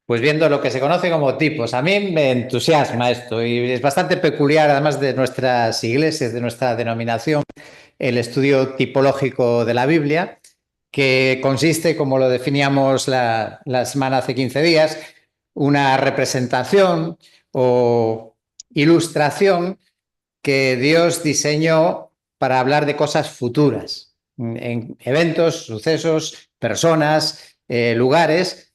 Pues viendo lo que se conoce como tipos. A mí me entusiasma esto y es bastante peculiar, además de nuestras iglesias, de nuestra denominación, el estudio tipológico de la Biblia, que consiste, como lo definíamos la semana hace 15 días, una representación o ilustración que Dios diseñó para hablar de cosas futuras, en eventos, sucesos, personas, lugares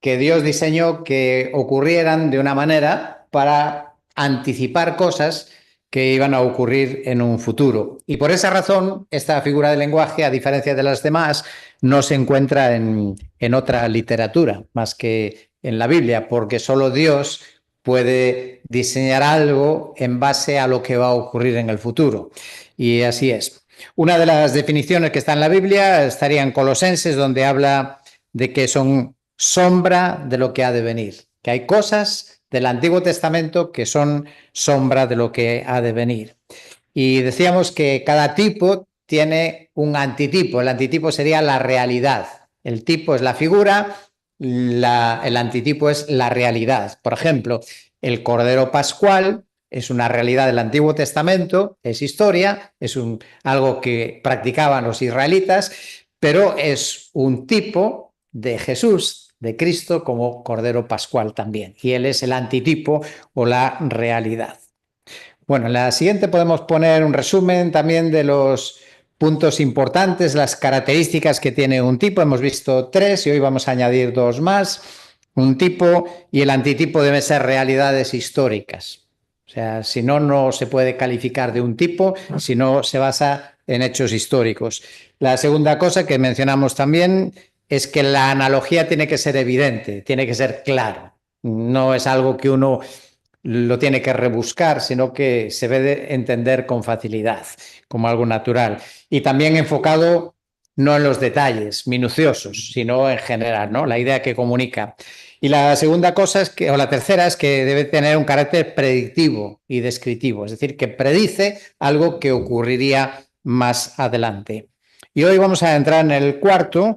que Dios diseñó que ocurrieran de una manera para anticipar cosas que iban a ocurrir en un futuro. Y por esa razón, esta figura del lenguaje, a diferencia de las demás, no se encuentra en otra literatura más que en la Biblia, porque solo Dios puede diseñar algo en base a lo que va a ocurrir en el futuro. Y así es. Una de las definiciones que está en la Biblia estaría en Colosenses, donde habla de que son sombra de lo que ha de venir, que hay cosas del Antiguo Testamento que son sombra de lo que ha de venir. Y decíamos que cada tipo tiene un antitipo. El antitipo sería la realidad. El tipo es la figura, el antitipo es la realidad. Por ejemplo, el Cordero Pascual es una realidad del Antiguo Testamento, es historia, es algo que practicaban los israelitas, pero es un tipo de Jesús, de Cristo, como Cordero Pascual también. Y él es el antitipo o la realidad. Bueno, en la siguiente podemos poner un resumen también de los puntos importantes, las características que tiene un tipo. Hemos visto tres y hoy vamos a añadir dos más. Un tipo y el antitipo deben ser realidades históricas. O sea, si no, no se puede calificar de un tipo si no se basa en hechos históricos. La segunda cosa que mencionamos también es que la analogía tiene que ser evidente, tiene que ser claro. No es algo que uno lo tiene que rebuscar, sino que se debe entender con facilidad, como algo natural. Y también enfocado no en los detalles minuciosos, sino en general, ¿no? La idea que comunica. Y la segunda cosa es que, o la tercera es que debe tener un carácter predictivo y descriptivo, es decir, que predice algo que ocurriría más adelante. Y hoy vamos a entrar en el cuarto.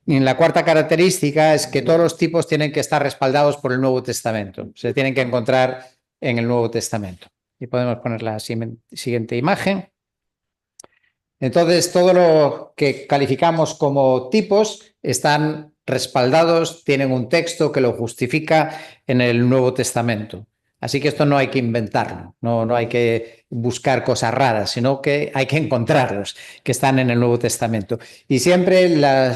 Y la cuarta característica es que todos los tipos tienen que estar respaldados por el Nuevo Testamento. Se tienen que encontrar en el Nuevo Testamento. Y podemos poner la siguiente imagen. Entonces, todo lo que calificamos como tipos están respaldados, tienen un texto que lo justifica en el Nuevo Testamento. Así que esto no hay que inventarlo, no hay que buscar cosas raras, sino que hay que encontrarlos, que están en el Nuevo Testamento. Y siempre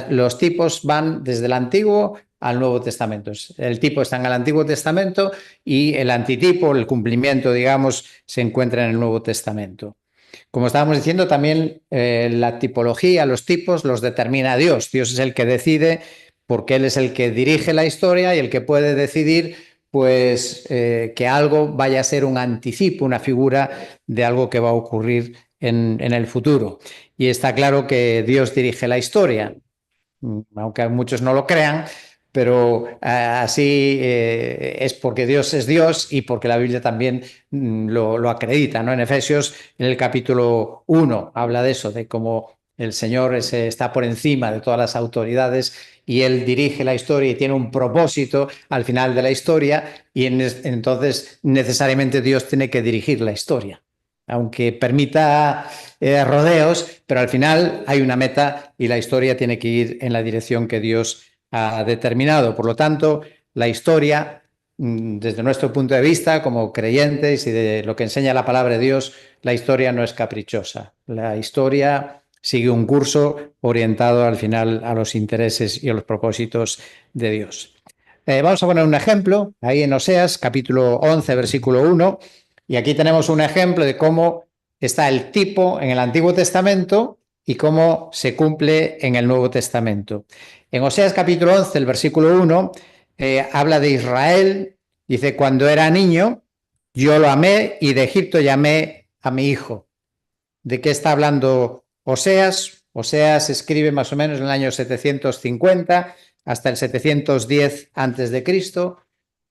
los tipos van desde el Antiguo al Nuevo Testamento. El tipo está en el Antiguo Testamento y el antitipo, el cumplimiento, digamos, se encuentra en el Nuevo Testamento. Como estábamos diciendo, también la tipología, los tipos los determina Dios. Dios es el que decide porque Él es el que dirige la historia y el que puede decidir pues que algo vaya a ser un anticipo, una figura de algo que va a ocurrir en el futuro. Y está claro que Dios dirige la historia, aunque muchos no lo crean, pero así es porque Dios es Dios y porque la Biblia también lo acredita, ¿no? En Efesios, en el capítulo 1, habla de eso, de cómo el Señor está por encima de todas las autoridades y Él dirige la historia y tiene un propósito al final de la historia y entonces necesariamente Dios tiene que dirigir la historia aunque permita rodeos, pero al final hay una meta y la historia tiene que ir en la dirección que Dios ha determinado. Por lo tanto, la historia, desde nuestro punto de vista como creyentes y de lo que enseña la palabra de Dios, la historia no es caprichosa. La historia sigue un curso orientado al final a los intereses y a los propósitos de Dios. Vamos a poner un ejemplo ahí en Oseas, capítulo 11, versículo 1. Y aquí tenemos un ejemplo de cómo está el tipo en el Antiguo Testamento y cómo se cumple en el Nuevo Testamento. En Oseas capítulo 11, el versículo 1, habla de Israel, dice, cuando era niño, yo lo amé y de Egipto llamé a mi hijo. ¿De qué está hablando Oseas? Oseas escribe más o menos en el año 750 hasta el 710 antes de Cristo.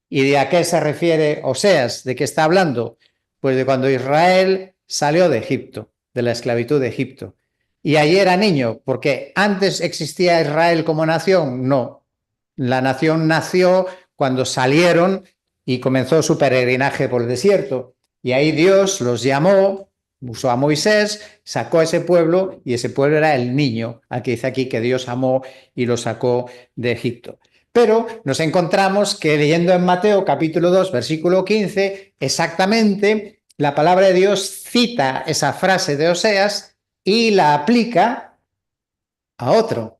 ¿Y de a qué se refiere Oseas? ¿De qué está hablando? Pues de cuando Israel salió de Egipto, de la esclavitud de Egipto. Y allí era niño, porque antes existía Israel como nación. No, la nación nació cuando salieron y comenzó su peregrinaje por el desierto. Y ahí Dios los llamó, usó a Moisés, sacó a ese pueblo, y ese pueblo era el niño, al que dice aquí que Dios amó y lo sacó de Egipto. Pero nos encontramos que leyendo en Mateo capítulo 2, versículo 15, exactamente la palabra de Dios cita esa frase de Oseas y la aplica a otro.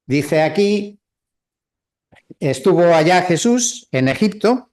Dice aquí, estuvo allá Jesús en Egipto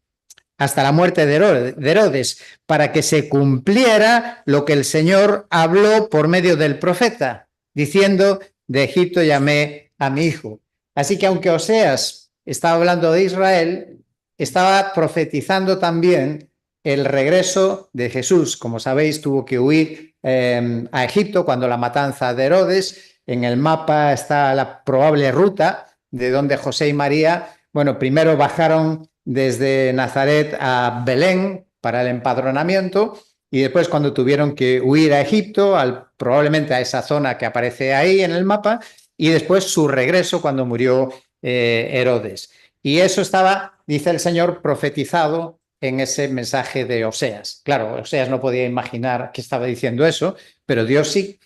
hasta la muerte de Herodes, para que se cumpliera lo que el Señor habló por medio del profeta, diciendo, de Egipto llamé a mi hijo. Así que aunque Oseas estaba hablando de Israel, estaba profetizando también el regreso de Jesús. Como sabéis, tuvo que huir a Egipto cuando la matanza de Herodes. En el mapa está la probable ruta de donde José y María, bueno, primero bajaron desde Nazaret a Belén para el empadronamiento, y después cuando tuvieron que huir a Egipto, probablemente a esa zona que aparece ahí en el mapa, y después su regreso cuando murió Herodes. Y eso estaba, dice el Señor, profetizado en ese mensaje de Oseas. Claro, Oseas no podía imaginar que estaba diciendo eso, pero Dios sí.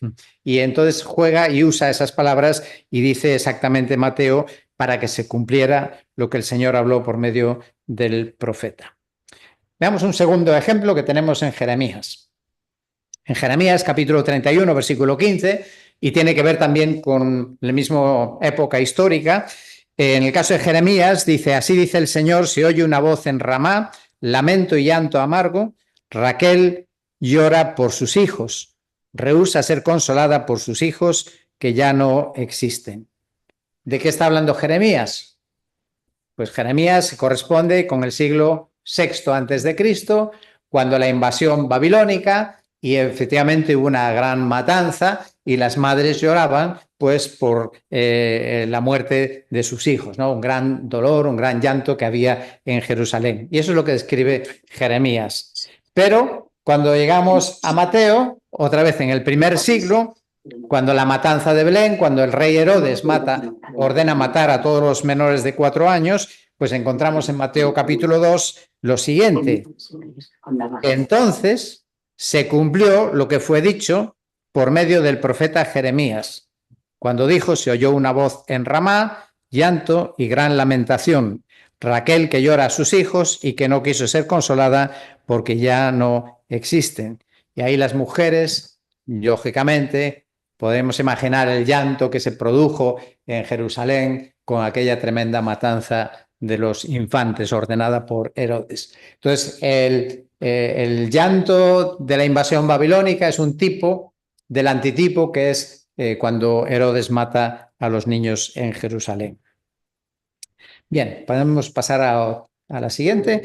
Y entonces juega y usa esas palabras y dice exactamente Mateo, para que se cumpliera lo que el Señor habló por medio del profeta. Veamos un segundo ejemplo que tenemos en Jeremías. En Jeremías capítulo 31, versículo 15, y tiene que ver también con la misma época histórica. En el caso de Jeremías dice, así dice el Señor, se oye una voz en Ramá, lamento y llanto amargo, Raquel llora por sus hijos, rehúsa ser consolada por sus hijos que ya no existen. ¿De qué está hablando Jeremías? Pues Jeremías corresponde con el siglo VI antes de Cristo, cuando la invasión babilónica, y efectivamente hubo una gran matanza y las madres lloraban pues por la muerte de sus hijos, ¿no? Un gran dolor, un gran llanto que había en Jerusalén. Y eso es lo que describe Jeremías. Pero cuando llegamos a Mateo, otra vez en el primer siglo, cuando la matanza de Belén, cuando el rey Herodes ordena matar a todos los menores de 4 años, pues encontramos en Mateo capítulo 2 lo siguiente. Entonces se cumplió lo que fue dicho por medio del profeta Jeremías, cuando dijo, se oyó una voz en Ramá, llanto y gran lamentación, Raquel que llora a sus hijos y que no quiso ser consolada porque ya no existen. Y ahí las mujeres, lógicamente, podemos imaginar el llanto que se produjo en Jerusalén con aquella tremenda matanza de los infantes ordenada por Herodes. Entonces, el llanto de la invasión babilónica es un tipo del antitipo que es cuando Herodes mata a los niños en Jerusalén. Bien, podemos pasar a la siguiente.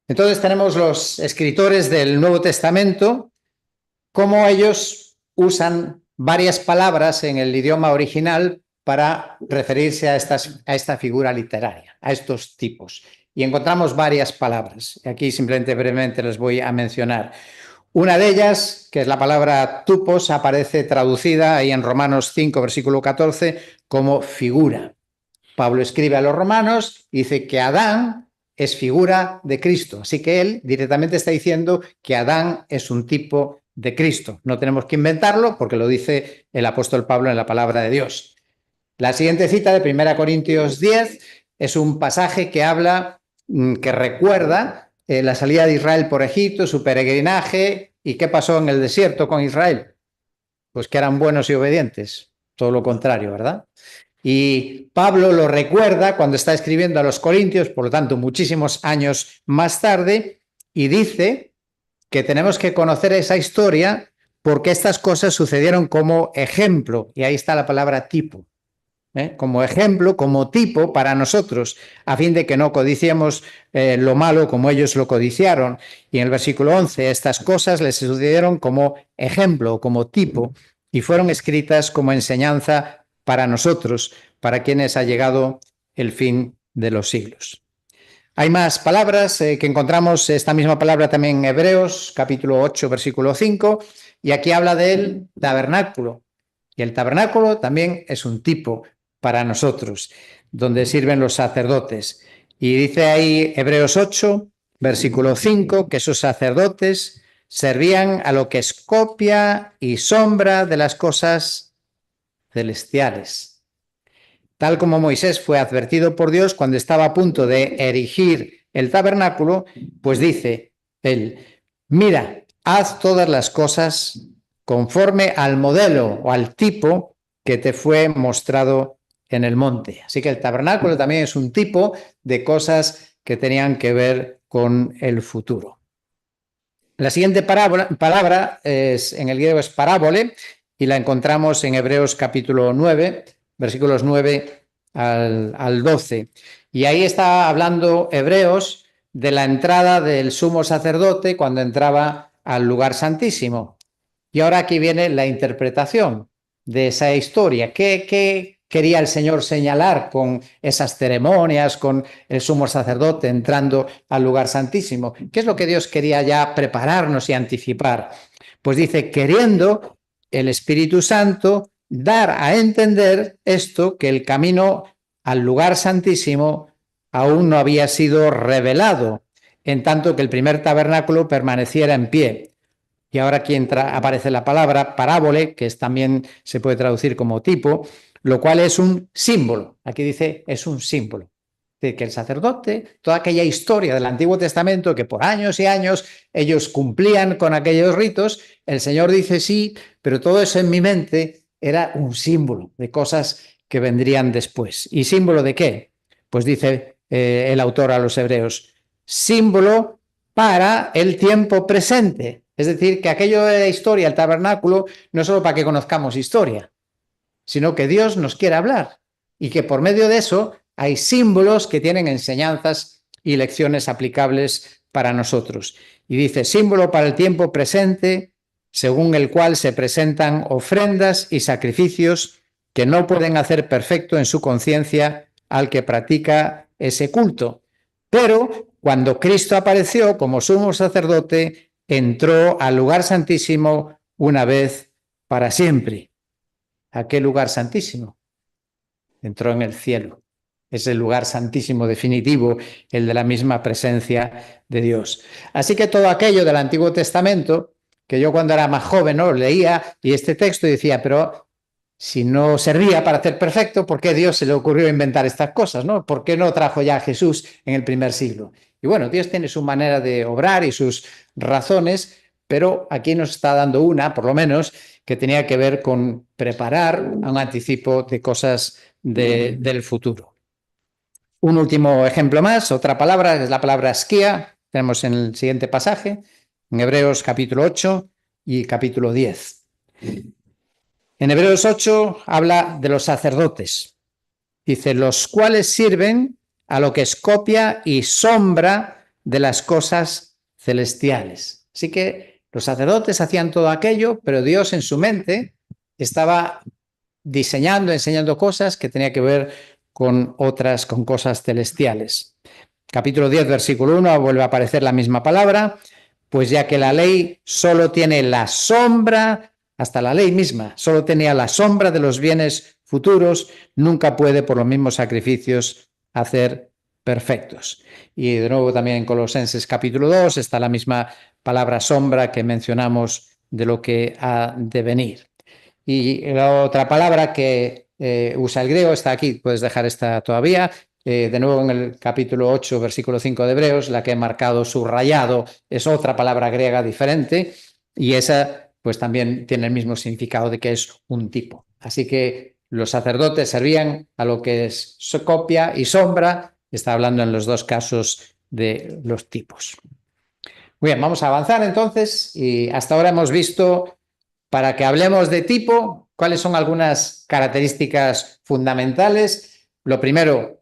Entonces tenemos los escritores del Nuevo Testamento, cómo ellos usan varias palabras en el idioma original para referirse a esta figura literaria, a estos tipos. Y encontramos varias palabras. Aquí simplemente brevemente les voy a mencionar. Una de ellas, que es la palabra tupos, aparece traducida ahí en Romanos 5, versículo 14, como figura. Pablo escribe a los romanos y dice que Adán es figura de Cristo. Así que él directamente está diciendo que Adán es un tipo de Cristo. No tenemos que inventarlo porque lo dice el apóstol Pablo en la palabra de Dios. La siguiente cita de 1 Corintios 10 es un pasaje que habla, que recuerda la salida de Israel por Egipto, su peregrinaje y qué pasó en el desierto con Israel. Pues que eran buenos y obedientes. Todo lo contrario, ¿verdad? Y Pablo lo recuerda cuando está escribiendo a los Corintios, por lo tanto, muchísimos años más tarde, y dice que tenemos que conocer esa historia porque estas cosas sucedieron como ejemplo, y ahí está la palabra tipo, como ejemplo, como tipo para nosotros, a fin de que no codiciemos lo malo como ellos lo codiciaron. Y en el versículo 11, estas cosas les sucedieron como ejemplo, como tipo, y fueron escritas como enseñanza para nosotros, para quienes ha llegado el fin de los siglos. Hay más palabras que encontramos esta misma palabra también en Hebreos, capítulo 8, versículo 5, y aquí habla del tabernáculo. Y el tabernáculo también es un tipo para nosotros, donde sirven los sacerdotes. Y dice ahí Hebreos 8, versículo 5, que esos sacerdotes servían a lo que es copia y sombra de las cosas celestiales. Tal como Moisés fue advertido por Dios cuando estaba a punto de erigir el tabernáculo, pues dice él, mira, haz todas las cosas conforme al modelo o al tipo que te fue mostrado en el monte. Así que el tabernáculo también es un tipo de cosas que tenían que ver con el futuro. La siguiente palabra es, en el griego es parábole y la encontramos en Hebreos capítulo 9, versículos 9 al 12. Y ahí está hablando Hebreos de la entrada del sumo sacerdote cuando entraba al lugar santísimo. Y ahora aquí viene la interpretación de esa historia. ¿Qué quería el Señor señalar con esas ceremonias, con el sumo sacerdote entrando al lugar santísimo? ¿Qué es lo que Dios quería ya prepararnos y anticipar? Pues dice, queriendo el Espíritu Santo dar a entender esto, que el camino al lugar santísimo aún no había sido revelado, en tanto que el primer tabernáculo permaneciera en pie. Y ahora aquí aparece la palabra parábole, que también se puede traducir como tipo, lo cual es un símbolo. Aquí dice, es un símbolo. Es decir, que el sacerdote, toda aquella historia del Antiguo Testamento que por años y años ellos cumplían con aquellos ritos, el Señor dice sí, pero todo eso en mi mente era un símbolo de cosas que vendrían después. ¿Y símbolo de qué? Pues dice el autor a los hebreos, símbolo para el tiempo presente. Es decir, que aquello de la historia, el tabernáculo, no es solo para que conozcamos historia, sino que Dios nos quiere hablar y que por medio de eso hay símbolos que tienen enseñanzas y lecciones aplicables para nosotros. Y dice, símbolo para el tiempo presente, según el cual se presentan ofrendas y sacrificios que no pueden hacer perfecto en su conciencia al que practica ese culto. Pero cuando Cristo apareció como sumo sacerdote, entró al lugar santísimo una vez para siempre. ¿A qué lugar santísimo? Entró en el cielo. Es el lugar santísimo definitivo, el de la misma presencia de Dios. Así que todo aquello del Antiguo Testamento, que yo cuando era más joven no leía y este texto decía, pero si no servía para hacer perfecto, ¿por qué Dios se le ocurrió inventar estas cosas? ¿No? ¿Por qué no trajo ya a Jesús en el primer siglo? Y bueno, Dios tiene su manera de obrar y sus razones, pero aquí nos está dando una, por lo menos, que tenía que ver con preparar un anticipo de cosas del futuro. Un último ejemplo más, otra palabra, es la palabra esquía, tenemos en el siguiente pasaje, en Hebreos capítulo 8 y capítulo 10. En Hebreos 8 habla de los sacerdotes. Dice, los cuales sirven a lo que es copia y sombra de las cosas celestiales. Así que los sacerdotes hacían todo aquello, pero Dios en su mente estaba diseñando, enseñando cosas que tenía que ver con otras, con cosas celestiales. Capítulo 10, versículo 1, vuelve a aparecer la misma palabra, pues ya que la ley solo tiene la sombra, hasta la ley misma, solo tenía la sombra de los bienes futuros, nunca puede por los mismos sacrificios hacer perfectos. Y de nuevo también en Colosenses capítulo 2 está la misma palabra sombra que mencionamos de lo que ha de venir. Y la otra palabra que usa el griego está aquí, puedes dejar esta todavía, de nuevo en el capítulo 8, versículo 5 de Hebreos, la que he marcado subrayado es otra palabra griega diferente y esa pues también tiene el mismo significado de que es un tipo. Así que los sacerdotes servían a lo que es copia y sombra, está hablando en los dos casos de los tipos. Muy bien, vamos a avanzar entonces y hasta ahora hemos visto, para que hablemos de tipo, cuáles son algunas características fundamentales. Lo primero,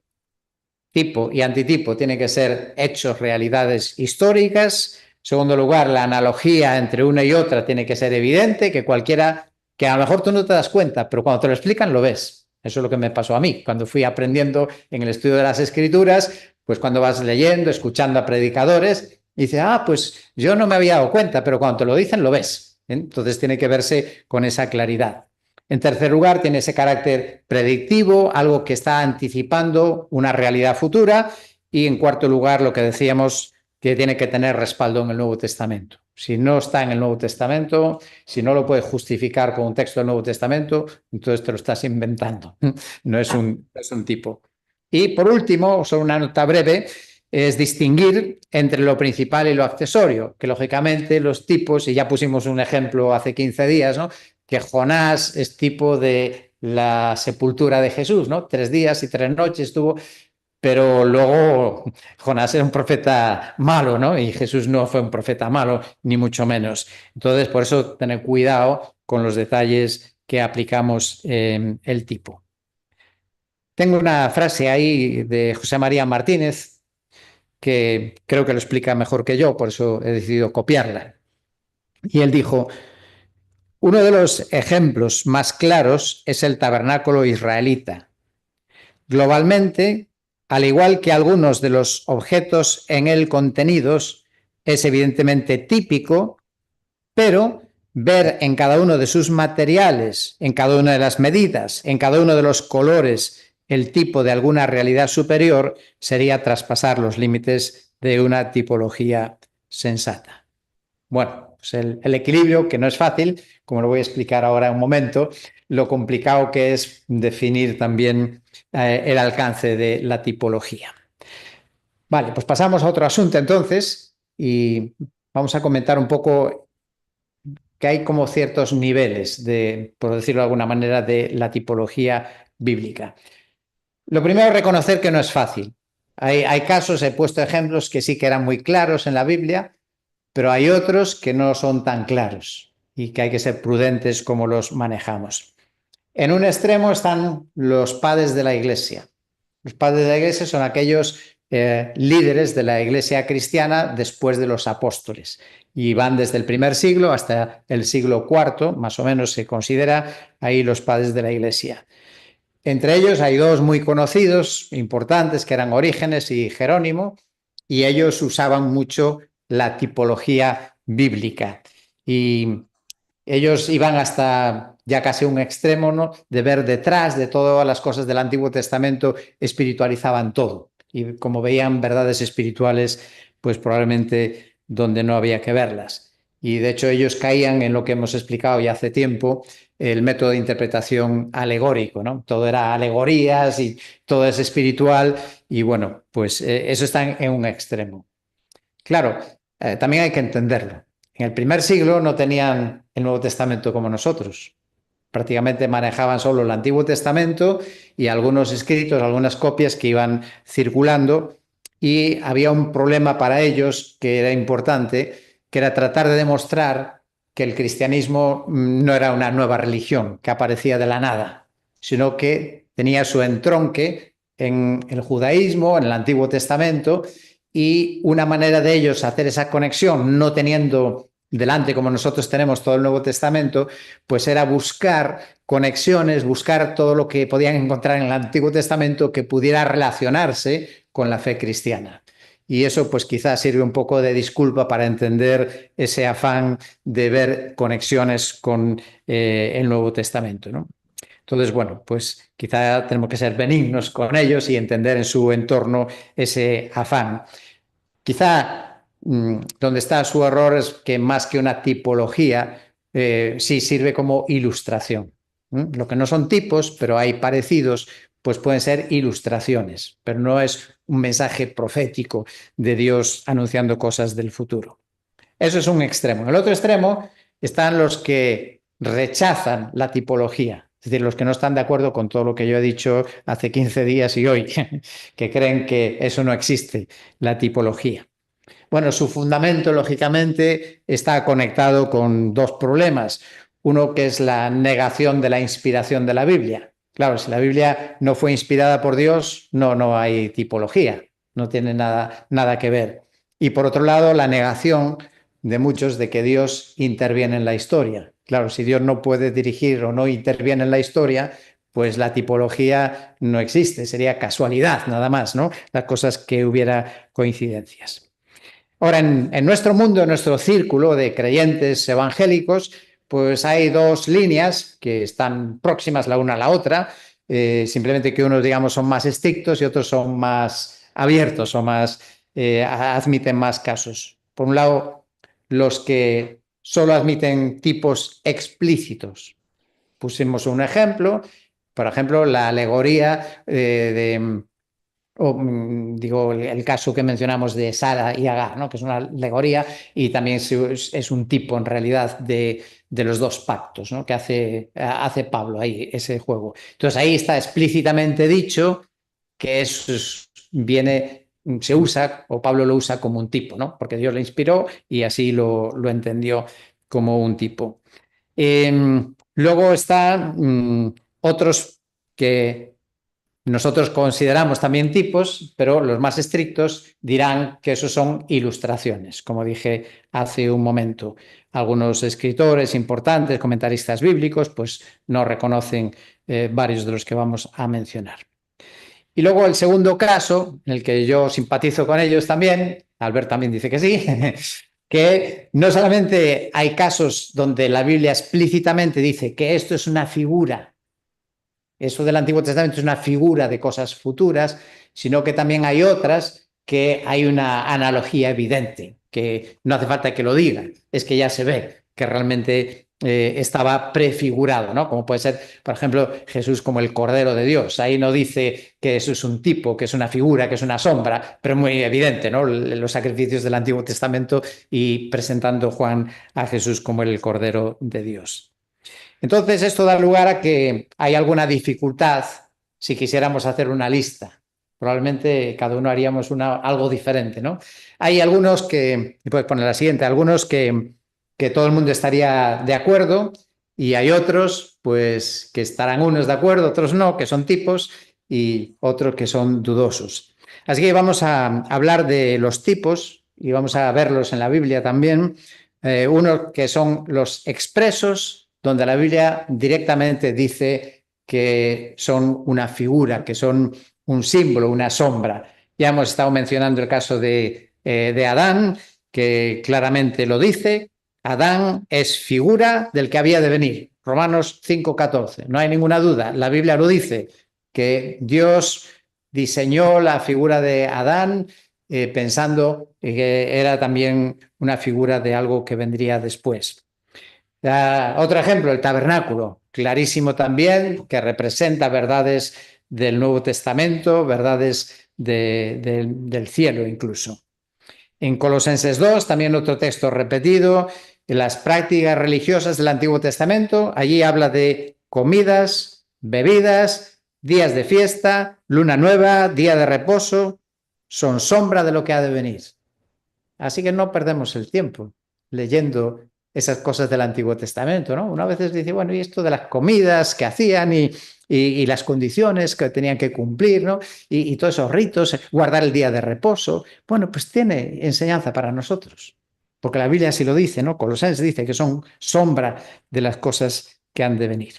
tipo y antitipo tiene que ser hechos, realidades históricas. En segundo lugar, la analogía entre una y otra tiene que ser evidente, que cualquiera, que a lo mejor tú no te das cuenta, pero cuando te lo explican lo ves. Eso es lo que me pasó a mí. Cuando fui aprendiendo en el estudio de las Escrituras, pues cuando vas leyendo, escuchando a predicadores, dices, pues yo no me había dado cuenta, pero cuando te lo dicen lo ves. Entonces tiene que verse con esa claridad. En tercer lugar, tiene ese carácter predictivo, algo que está anticipando una realidad futura. Y en cuarto lugar, lo que decíamos, que tiene que tener respaldo en el Nuevo Testamento. Si no está en el Nuevo Testamento, si no lo puedes justificar con un texto del Nuevo Testamento, entonces te lo estás inventando. No es un tipo. Y por último, solo una nota breve, es distinguir entre lo principal y lo accesorio, que lógicamente los tipos, y ya pusimos un ejemplo hace 15 días, ¿no? Que Jonás es tipo de la sepultura de Jesús, ¿no? 3 días y 3 noches estuvo, pero luego Jonás era un profeta malo, ¿no? Y Jesús no fue un profeta malo, ni mucho menos. Entonces, por eso tener cuidado con los detalles que aplicamos el tipo. Tengo una frase ahí de José María Martínez que creo que lo explica mejor que yo, por eso he decidido copiarla. Y él dijo, uno de los ejemplos más claros es el tabernáculo israelita. Globalmente, al igual que algunos de los objetos en él contenidos, es evidentemente típico, pero ver en cada uno de sus materiales, en cada una de las medidas, en cada uno de los colores, el tipo de alguna realidad superior sería traspasar los límites de una tipología sensata. Bueno, pues el equilibrio, que no es fácil, como lo voy a explicar ahora en un momento, lo complicado que es definir también el alcance de la tipología. Vale, pues pasamos a otro asunto entonces y vamos a comentar un poco que hay como ciertos niveles de, por decirlo de alguna manera, de la tipología bíblica. Lo primero es reconocer que no es fácil. Hay casos, he puesto ejemplos que sí que eran muy claros en la Biblia, pero hay otros que no son tan claros y que hay que ser prudentes como los manejamos. En un extremo están los padres de la Iglesia. Los padres de la Iglesia son aquellos líderes de la Iglesia cristiana después de los apóstoles y van desde el primer siglo hasta el siglo IV, más o menos se considera ahí los padres de la Iglesia. Entre ellos hay dos muy conocidos, importantes, que eran Orígenes y Jerónimo, y ellos usaban mucho la tipología bíblica. Y ellos iban hasta ya casi un extremo, ¿no? De ver detrás de todas las cosas del Antiguo Testamento, espiritualizaban todo. Y como veían verdades espirituales, pues probablemente donde no había que verlas. Y de hecho ellos caían en lo que hemos explicado ya hace tiempo, el método de interpretación alegórico, ¿no? Todo era alegorías y todo es espiritual y bueno, pues eso está en un extremo. Claro, también hay que entenderlo. En el primer siglo no tenían el Nuevo Testamento como nosotros. Prácticamente manejaban solo el Antiguo Testamento y algunos escritos, algunas copias que iban circulando y había un problema para ellos que era importante, que era tratar de demostrar que el cristianismo no era una nueva religión que aparecía de la nada, sino que tenía su entronque en el judaísmo, en el Antiguo Testamento, y una manera de ellos hacer esa conexión, no teniendo delante como nosotros tenemos todo el Nuevo Testamento, pues era buscar conexiones, buscar todo lo que podían encontrar en el Antiguo Testamento que pudiera relacionarse con la fe cristiana. Y eso pues quizás sirve un poco de disculpa para entender ese afán de ver conexiones con el Nuevo Testamento, ¿no? Entonces, bueno, pues quizá tenemos que ser benignos con ellos y entender en su entorno ese afán. Quizá donde está su error es que más que una tipología, sí sirve como ilustración. Lo que no son tipos, pero hay parecidos, pues pueden ser ilustraciones, pero no es un mensaje profético de Dios anunciando cosas del futuro. Eso es un extremo. En el otro extremo están los que rechazan la tipología, es decir, los que no están de acuerdo con todo lo que yo he dicho hace 15 días y hoy, que creen que eso no existe, la tipología. Bueno, su fundamento, lógicamente, está conectado con dos problemas. Uno que es la negación de la inspiración de la Biblia. Claro, si la Biblia no fue inspirada por Dios, no hay tipología, no tiene nada que ver. Y por otro lado, la negación de muchos de que Dios interviene en la historia. Claro, si Dios no puede dirigir o no interviene en la historia, pues la tipología no existe, sería casualidad nada más, ¿no? Las cosas que hubiera coincidencias. Ahora, en nuestro mundo, en nuestro círculo de creyentes evangélicos, pues hay dos líneas que están próximas la una a la otra, simplemente que unos, digamos, son más estrictos y otros son más abiertos o más admiten más casos. Por un lado, los que solo admiten tipos explícitos. Pusimos un ejemplo, por ejemplo, la alegoría digo, el caso que mencionamos de Sara y Agar, ¿no? Que es una alegoría y también es un tipo en realidad de los dos pactos, ¿no? Que hace Pablo ahí, ese juego. Entonces ahí está explícitamente dicho que eso se usa, o Pablo lo usa como un tipo, ¿no? Porque Dios le inspiró y así lo entendió como un tipo. Luego están otros que nosotros consideramos también tipos, pero los más estrictos dirán que esos son ilustraciones, como dije hace un momento. Algunos escritores importantes, comentaristas bíblicos, pues no reconocen varios de los que vamos a mencionar. Y luego el segundo caso, en el que yo simpatizo con ellos también, Albert también dice que sí, que no solamente hay casos donde la Biblia explícitamente dice que esto es una figura, eso del Antiguo Testamento es una figura de cosas futuras, sino que también hay otras que hay una analogía evidente, que no hace falta que lo digan, es que ya se ve que realmente estaba prefigurado, ¿no? Como puede ser, por ejemplo, Jesús como el Cordero de Dios. Ahí no dice que eso es un tipo, que es una figura, que es una sombra, pero muy evidente, ¿no? Los sacrificios del Antiguo Testamento y presentando Juan a Jesús como el Cordero de Dios. Entonces, esto da lugar a que hay alguna dificultad si quisiéramos hacer una lista. Probablemente cada uno haríamos algo diferente, ¿no? Hay algunos que, y puedes poner la siguiente, algunos que todo el mundo estaría de acuerdo y hay otros, pues, que estarán unos de acuerdo, otros no, que son tipos y otros que son dudosos. Así que vamos a hablar de los tipos y vamos a verlos en la Biblia también. Unos que son los expresos, donde la Biblia directamente dice que son una figura, que son un símbolo, una sombra. Ya hemos estado mencionando el caso de Adán, que claramente lo dice. Adán es figura del que había de venir. Romanos 5:14. No hay ninguna duda. La Biblia lo dice, que Dios diseñó la figura de Adán pensando que era también una figura de algo que vendría después. Otro ejemplo, el tabernáculo, clarísimo también, que representa verdades del Nuevo Testamento, verdades del cielo incluso. En Colosenses 2, también otro texto repetido, en las prácticas religiosas del Antiguo Testamento, allí habla de comidas, bebidas, días de fiesta, luna nueva, día de reposo, son sombra de lo que ha de venir. Así que no perdemos el tiempo leyendo esas cosas del Antiguo Testamento, ¿no? Uno a veces dice, bueno, y esto de las comidas que hacían y las condiciones que tenían que cumplir, ¿no? Y todos esos ritos, guardar el día de reposo, bueno, pues tiene enseñanza para nosotros, porque la Biblia así lo dice, ¿no? Colosenses dice que son sombra de las cosas que han de venir.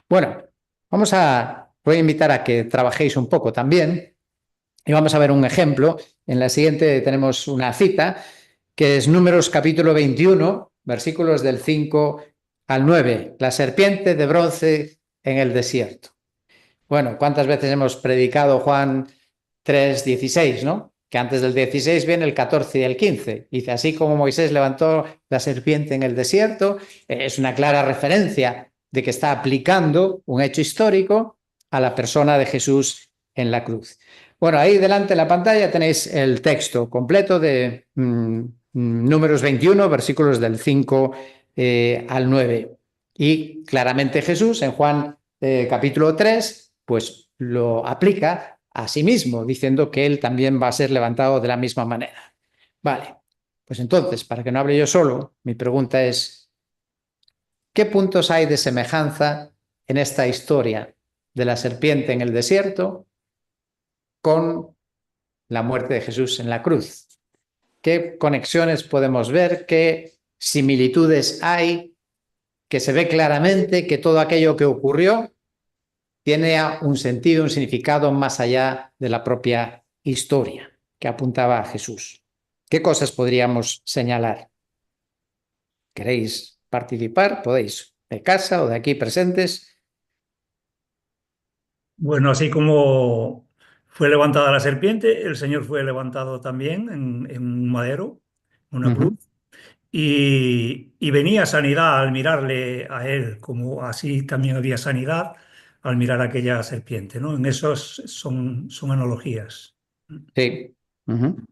Bueno, voy a invitar a que trabajéis un poco también y vamos a ver un ejemplo. En la siguiente tenemos una cita que es Números capítulo 21, versículos del 5 al 9. La serpiente de bronce en el desierto. Bueno, ¿cuántas veces hemos predicado Juan 3:16, ¿no? Que antes del 16 viene el 14 y el 15. Dice, así como Moisés levantó la serpiente en el desierto, es una clara referencia de que está aplicando un hecho histórico a la persona de Jesús en la cruz. Bueno, ahí delante en la pantalla tenéis el texto completo de Números 21, versículos del 5 al 9. Y claramente Jesús en Juan capítulo 3, pues lo aplica a sí mismo, diciendo que él también va a ser levantado de la misma manera. Vale, pues entonces, para que no hable yo solo, mi pregunta es, ¿qué puntos hay de semejanza en esta historia de la serpiente en el desierto con la muerte de Jesús en la cruz? ¿Qué conexiones podemos ver? ¿Qué similitudes hay? Que se ve claramente que todo aquello que ocurrió tiene un sentido, un significado más allá de la propia historia que apuntaba a Jesús. ¿Qué cosas podríamos señalar? ¿Queréis participar? Podéis, de casa o de aquí presentes. Bueno, así como Fue levantada la serpiente, el Señor fue levantado también en un madero, en una cruz, Ujú. y venía sanidad al mirarle a él, como así también había sanidad al mirar a aquella serpiente, ¿no? En esos son analogías. Sí. Ujú.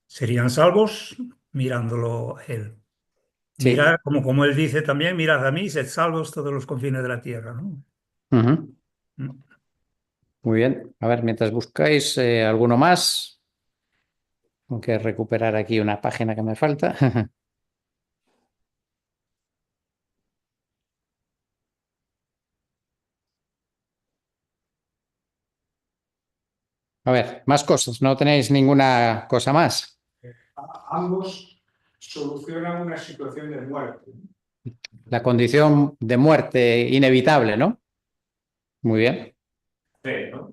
Serían salvos mirándolo a él. Sí. Mirad, como él dice también, mirad a mí, sed salvos todos los confines de la tierra, ¿no? Ujú. Mm. Muy bien. A ver, mientras buscáis alguno más, tengo que recuperar aquí una página que me falta. A ver, más cosas. ¿No tenéis ninguna cosa más? Ambos solucionan una situación de muerte. La condición de muerte inevitable, ¿no? Muy bien. Fe, ¿no?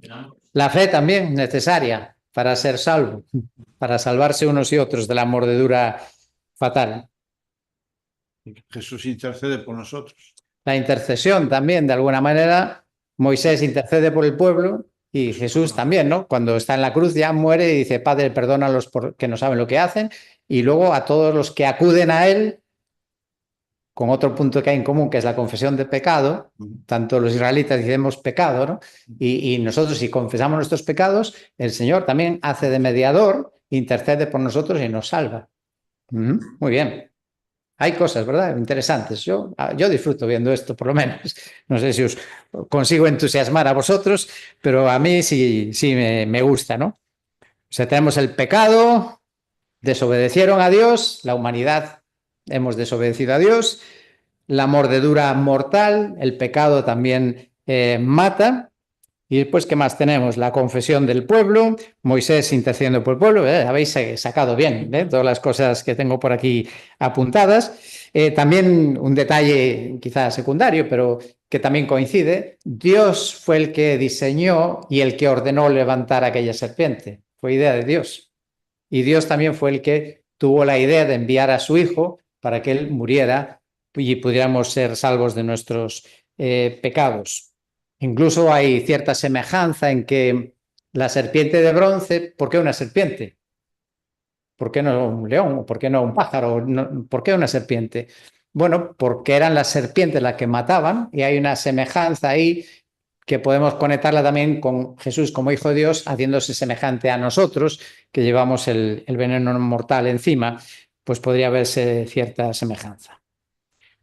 La fe también necesaria para ser salvo, para salvarse unos y otros de la mordedura fatal. Jesús intercede por nosotros. La intercesión también, de alguna manera, Moisés intercede por el pueblo y Jesús también, ¿no? Cuando está en la cruz ya muere y dice, Padre, perdónalos porque no saben lo que hacen. Y luego a todos los que acuden a él, con otro punto que hay en común, que es la confesión de pecado, tanto los israelitas dicemos pecado, ¿no? Y nosotros si confesamos nuestros pecados, el Señor también hace de mediador, intercede por nosotros y nos salva. Muy bien. Hay cosas, ¿verdad? Interesantes. Yo disfruto viendo esto, por lo menos. No sé si os consigo entusiasmar a vosotros, pero a mí sí me gusta, ¿no? O sea, tenemos el pecado, desobedecieron a Dios, la humanidad hemos desobedecido a Dios, la mordedura mortal, el pecado también mata. Y después, ¿qué más tenemos? La confesión del pueblo, Moisés intercediendo por el pueblo. Habéis sacado bien todas las cosas que tengo por aquí apuntadas. También un detalle quizás secundario, pero que también coincide. Dios fue el que diseñó y el que ordenó levantar aquella serpiente. Fue idea de Dios. Y Dios también fue el que tuvo la idea de enviar a su Hijo para que Él muriera y pudiéramos ser salvos de nuestros pecados. Incluso hay cierta semejanza en que la serpiente de bronce, ¿por qué una serpiente? ¿Por qué no un león? ¿Por qué no un pájaro? ¿Por qué una serpiente? Bueno, porque eran las serpientes las que mataban y hay una semejanza ahí que podemos conectarla también con Jesús como Hijo de Dios, haciéndose semejante a nosotros, que llevamos el veneno mortal encima, pues podría verse cierta semejanza.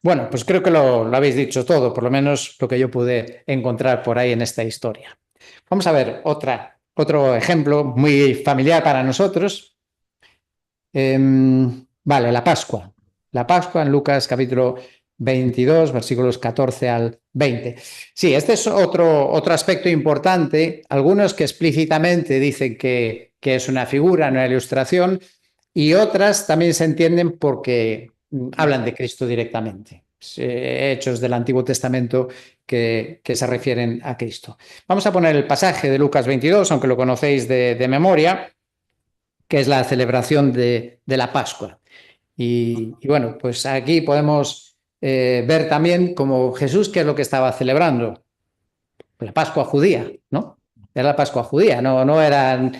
Bueno, pues creo que lo habéis dicho todo, por lo menos lo que yo pude encontrar por ahí en esta historia. Vamos a ver otro ejemplo muy familiar para nosotros. Vale, la Pascua. La Pascua en Lucas capítulo 22, versículos 14 al 20. Sí, este es otro aspecto importante. Algunos que explícitamente dicen que es una figura, una ilustración, y otras también se entienden porque hablan de Cristo directamente. Hechos del Antiguo Testamento que se refieren a Cristo. Vamos a poner el pasaje de Lucas 22, aunque lo conocéis de memoria, que es la celebración de la Pascua. Y bueno, pues aquí podemos ver también como Jesús, ¿qué es lo que estaba celebrando? La Pascua judía, ¿no? Era la Pascua judía, no eran...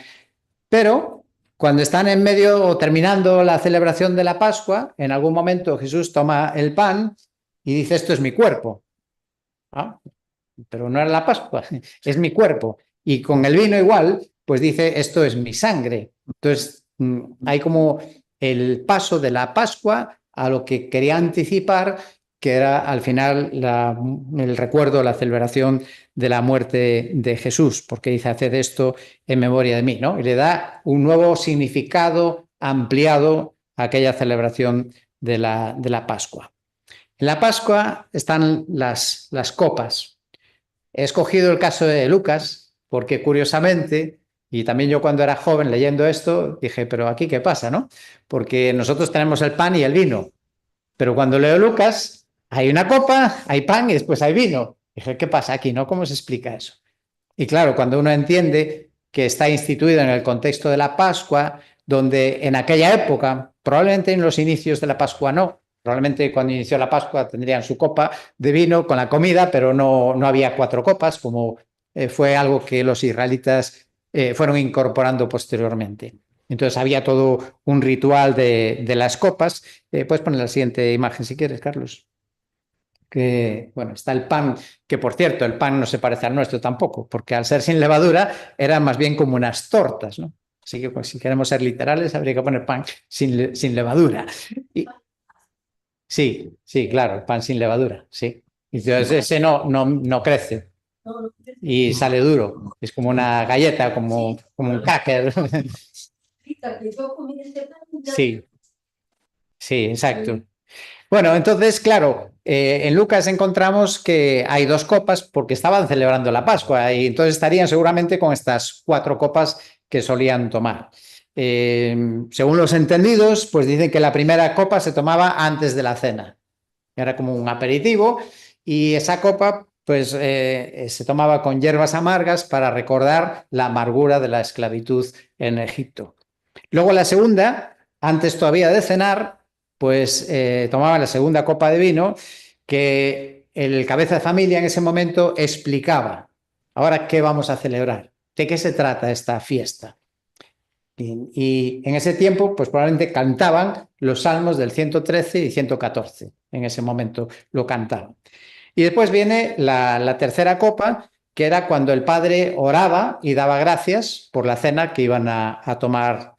Pero cuando están en medio o terminando la celebración de la Pascua, en algún momento Jesús toma el pan y dice, esto es mi cuerpo. ¿Ah? Pero no era la Pascua, es mi cuerpo. Y con el vino igual, pues dice, esto es mi sangre. Entonces, hay como el paso de la Pascua a lo que quería anticipar, que era al final el recuerdo, la celebración de la muerte de Jesús, porque dice, haced esto en memoria de mí, ¿no? Y le da un nuevo significado ampliado a aquella celebración de la Pascua. En la Pascua están las copas. He escogido el caso de Lucas porque curiosamente, y también yo cuando era joven leyendo esto, dije, pero aquí qué pasa, ¿no? Porque nosotros tenemos el pan y el vino, pero cuando leo Lucas hay una copa, hay pan y después hay vino. Dije, ¿qué pasa aquí, no? ¿Cómo se explica eso? Y claro, cuando uno entiende que está instituido en el contexto de la Pascua, donde en aquella época, probablemente en los inicios de la Pascua no, probablemente cuando inició la Pascua tendrían su copa de vino con la comida, pero no había cuatro copas como fue algo que los israelitas fueron incorporando posteriormente. Entonces había todo un ritual de las copas. Puedes poner la siguiente imagen si quieres, Carlos. Que, bueno, está el pan, que por cierto, el pan no se parece al nuestro tampoco, porque al ser sin levadura eran más bien como unas tortas, ¿no? Así que pues, si queremos ser literales, habría que poner pan sin levadura. Y, sí, sí, claro, el pan sin levadura, sí. Entonces ese no crece y sale duro. Es como una galleta, como un cracker. Sí, sí, exacto. Bueno, entonces, claro, en Lucas encontramos que hay 2 copas porque estaban celebrando la Pascua y entonces estarían seguramente con estas 4 copas que solían tomar. Según los entendidos, pues dicen que la primera copa se tomaba antes de la cena. Era como un aperitivo y esa copa pues se tomaba con hierbas amargas para recordar la amargura de la esclavitud en Egipto. Luego la segunda, antes todavía de cenar, pues tomaban la segunda copa de vino que el cabeza de familia en ese momento explicaba. Ahora, ¿qué vamos a celebrar? ¿De qué se trata esta fiesta? Y en ese tiempo, pues probablemente cantaban los salmos del 113 y 114. En ese momento lo cantaban. Y después viene la tercera copa, que era cuando el padre oraba y daba gracias por la cena que iban a tomar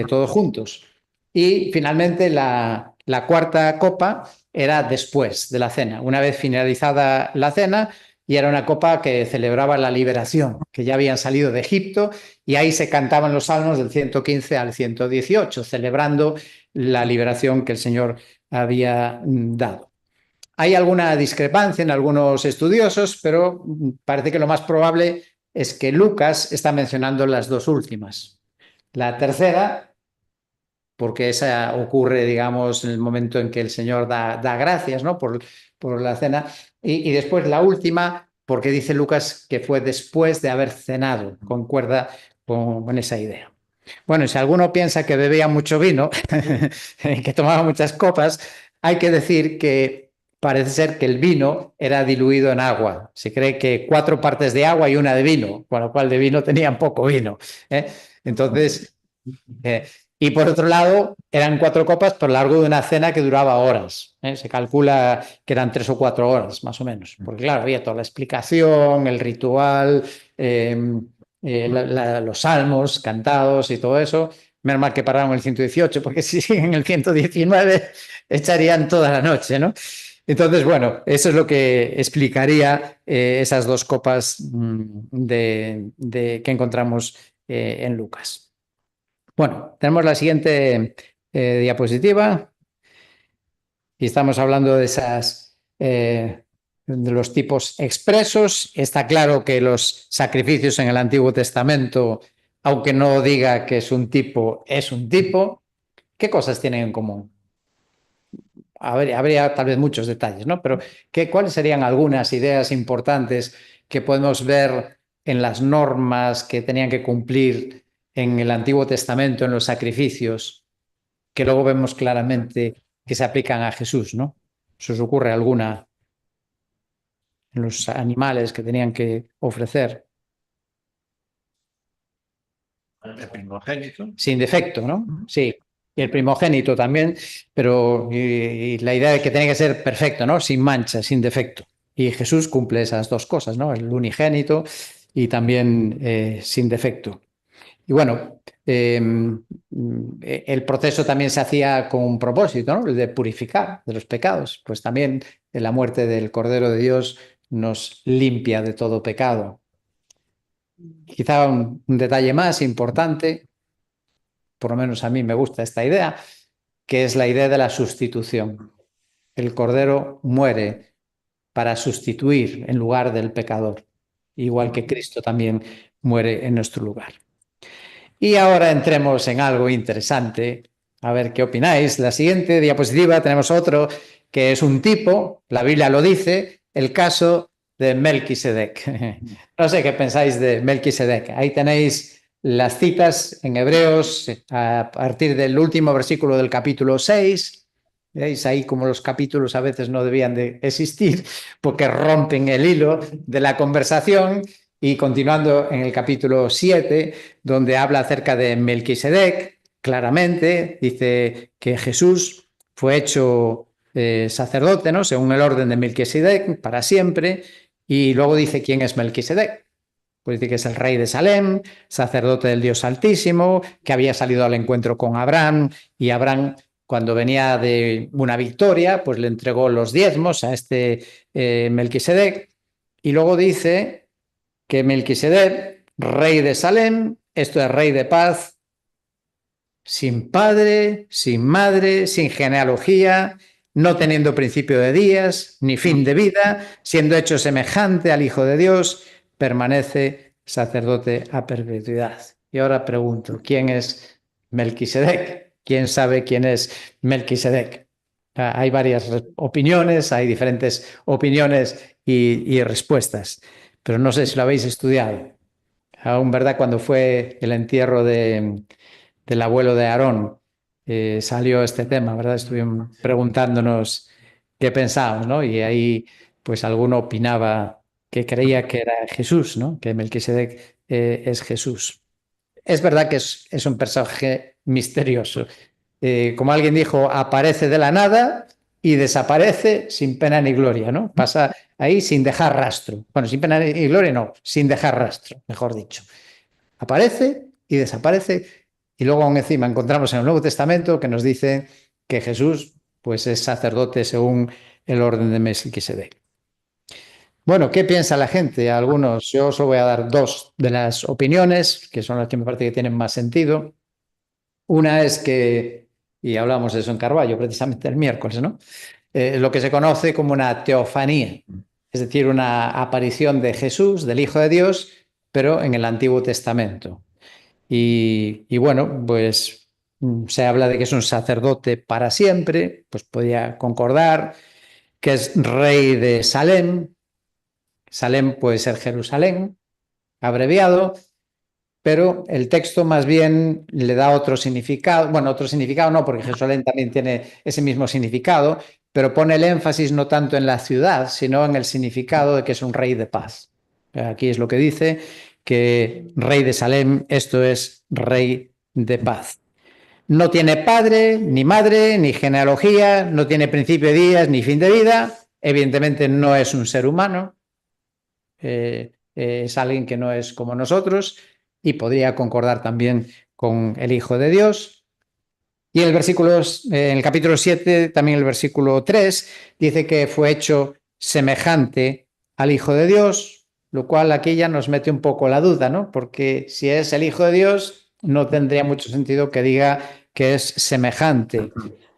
todos juntos. Y finalmente la cuarta copa era después de la cena, una vez finalizada la cena, y era una copa que celebraba la liberación, que ya habían salido de Egipto, y ahí se cantaban los salmos del 115 al 118, celebrando la liberación que el Señor había dado. Hay alguna discrepancia en algunos estudiosos, pero parece que lo más probable es que Lucas está mencionando las 2 últimas. La tercera, porque esa ocurre, digamos, en el momento en que el Señor da gracias, ¿no? por la cena. Y después la última, porque dice Lucas que fue después de haber cenado. Concuerda con esa idea. Bueno, si alguno piensa que bebía mucho vino, que tomaba muchas copas, hay que decir que parece ser que el vino era diluido en agua. Se cree que 4 partes de agua y 1 de vino, con lo cual de vino tenían poco vino. Entonces, y por otro lado, eran 4 copas por largo de una cena que duraba horas. Se calcula que eran 3 o 4 horas, más o menos. Porque claro, había toda la explicación, el ritual, los salmos cantados y todo eso. Menos mal que pararon el 118, porque si siguen el 119 echarían toda la noche, ¿no? Entonces, bueno, eso es lo que explicaría esas 2 copas que encontramos en Lucas. Bueno, tenemos la siguiente diapositiva y estamos hablando de de los tipos expresos. Está claro que los sacrificios en el Antiguo Testamento, aunque no diga que es un tipo. ¿Qué cosas tienen en común? Habría tal vez muchos detalles, ¿no? Pero ¿cuáles serían algunas ideas importantes que podemos ver en las normas que tenían que cumplir en el Antiguo Testamento, en los sacrificios, que luego vemos claramente que se aplican a Jesús, ¿no? ¿Se os ocurre alguna en los animales que tenían que ofrecer? El primogénito. Sin defecto, ¿no? Sí. Y el primogénito también, pero y la idea de que tiene que ser perfecto, ¿no? Sin mancha, sin defecto. Y Jesús cumple esas 2 cosas, ¿no? El unigénito y también sin defecto. Y bueno, el proceso también se hacía con un propósito, ¿no? El de purificar de los pecados. Pues también la muerte del Cordero de Dios nos limpia de todo pecado. Quizá un detalle más importante, por lo menos a mí me gusta esta idea, que es la idea de la sustitución. El Cordero muere para sustituir en lugar del pecador, igual que Cristo también muere en nuestro lugar. Y ahora entremos en algo interesante, a ver qué opináis. La siguiente diapositiva tenemos otro que es un tipo, la Biblia lo dice, el caso de Melquisedec. No sé qué pensáis de Melquisedec. Ahí tenéis las citas en Hebreos a partir del último versículo del capítulo 6. ¿Veis ahí como los capítulos a veces no debían de existir porque rompen el hilo de la conversación? Y continuando en el capítulo 7, donde habla acerca de Melquisedec, claramente dice que Jesús fue hecho sacerdote, ¿no? Según el orden de Melquisedec, para siempre. Y luego dice quién es Melquisedec. Pues dice que es el rey de Salem, sacerdote del Dios Altísimo, que había salido al encuentro con Abraham, y Abraham, cuando venía de una victoria, pues le entregó los diezmos a este Melquisedec. Y luego dice que Melquisedec, rey de Salem, esto es rey de paz, sin padre, sin madre, sin genealogía, no teniendo principio de días, ni fin de vida, siendo hecho semejante al Hijo de Dios, permanece sacerdote a perpetuidad. Y ahora pregunto, ¿quién es Melquisedec? ¿Quién sabe quién es Melquisedec? Hay varias opiniones, hay diferentes opiniones y respuestas, pero no sé si lo habéis estudiado. Aún, ¿verdad? Cuando fue el entierro del abuelo de Aarón, salió este tema, ¿verdad? Estuvimos preguntándonos qué pensábamos, ¿no? Y ahí, pues alguno opinaba que creía que era Jesús, ¿no? Que Melquisedec es Jesús. Es verdad que es un personaje misterioso. Como alguien dijo, aparece de la nada y desaparece sin pena ni gloria, ¿no? Pasa ahí sin dejar rastro. Bueno, sin pena ni gloria no, sin dejar rastro, mejor dicho. Aparece y desaparece, y luego aún encima encontramos en el Nuevo Testamento que nos dice que Jesús pues es sacerdote según el orden de Melquisedec. Bueno, ¿qué piensa la gente? Algunos, yo solo voy a dar dos de las opiniones, que son las que me parece que tienen más sentido. Una es que, y hablamos de eso en Carballo precisamente el miércoles, ¿no? Lo que se conoce como una teofanía, es decir, una aparición de Jesús, del Hijo de Dios, pero en el Antiguo Testamento. Y bueno, pues se habla de que es un sacerdote para siempre, pues podía concordar, que es rey de Salem. Salem puede ser Jerusalén, abreviado, pero el texto más bien le da otro significado. Bueno, otro significado no, porque Jerusalén también tiene ese mismo significado, pero pone el énfasis no tanto en la ciudad, sino en el significado de que es un rey de paz. Aquí es lo que dice, que rey de Salem, esto es rey de paz. No tiene padre, ni madre, ni genealogía, no tiene principio de días, ni fin de vida. Evidentemente no es un ser humano, es alguien que no es como nosotros y podría concordar también con el Hijo de Dios. Y en el capítulo 7, también el versículo 3, dice que fue hecho semejante al Hijo de Dios, lo cual aquí ya nos mete un poco la duda, ¿no? Porque si es el Hijo de Dios, no tendría mucho sentido que diga que es semejante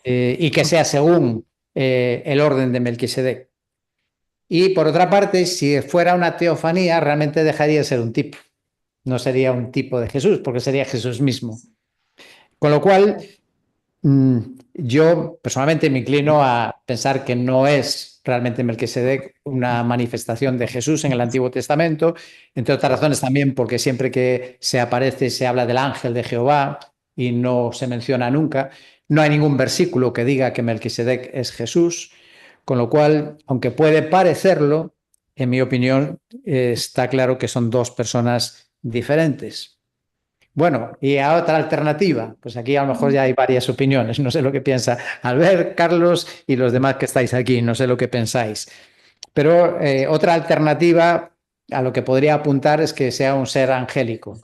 y que sea según el orden de Melquisedec. Y por otra parte, si fuera una teofanía, realmente dejaría de ser un tipo. No sería un tipo de Jesús, porque sería Jesús mismo. Con lo cual, yo personalmente me inclino a pensar que no es realmente Melquisedec una manifestación de Jesús en el Antiguo Testamento, entre otras razones también porque siempre que se aparece se habla del ángel de Jehová y no se menciona nunca. No hay ningún versículo que diga que Melquisedec es Jesús, con lo cual, aunque puede parecerlo, en mi opinión está claro que son dos personas diferentes. Bueno, y a otra alternativa, pues aquí a lo mejor ya hay varias opiniones, no sé lo que piensa Albert, Carlos y los demás que estáis aquí, no sé lo que pensáis. Pero otra alternativa a lo que podría apuntar es que sea un ser angélico.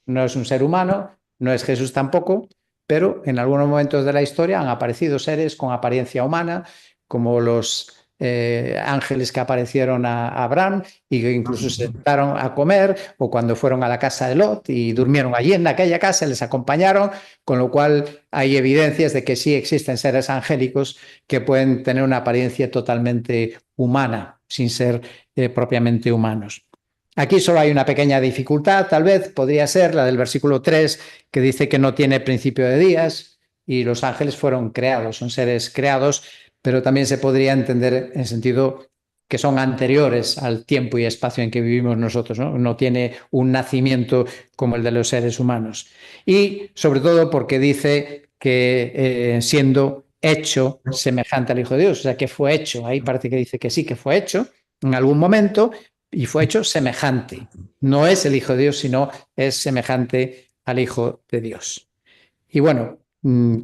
No es un ser humano, no es Jesús tampoco, pero en algunos momentos de la historia han aparecido seres con apariencia humana, como los ángeles que aparecieron a Abraham y que incluso se sentaron a comer, o cuando fueron a la casa de Lot y durmieron allí en aquella casa, les acompañaron, con lo cual hay evidencias de que sí existen seres angélicos que pueden tener una apariencia totalmente humana, sin ser propiamente humanos. Aquí solo hay una pequeña dificultad, tal vez podría ser la del versículo 3, que dice que no tiene principio de días y los ángeles fueron creados, son seres creados, pero también se podría entender en sentido que son anteriores al tiempo y espacio en que vivimos nosotros, ¿no? No tiene un nacimiento como el de los seres humanos. Y sobre todo porque dice que siendo hecho semejante al Hijo de Dios, o sea, que fue hecho, ahí parece que dice que sí, que fue hecho en algún momento, y fue hecho semejante. No es el Hijo de Dios, sino es semejante al Hijo de Dios. Y bueno,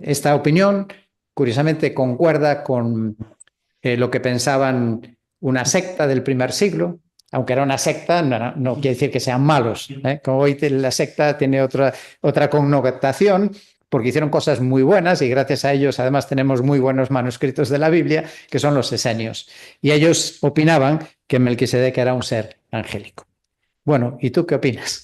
esta opinión curiosamente concuerda con lo que pensaban una secta del primer siglo. Aunque era una secta, no quiere decir que sean malos. Como hoy la secta tiene otra connotación, porque hicieron cosas muy buenas y gracias a ellos además tenemos muy buenos manuscritos de la Biblia, que son los esenios. Y ellos opinaban que Melquisedec era un ser angélico. Bueno, ¿y tú qué opinas?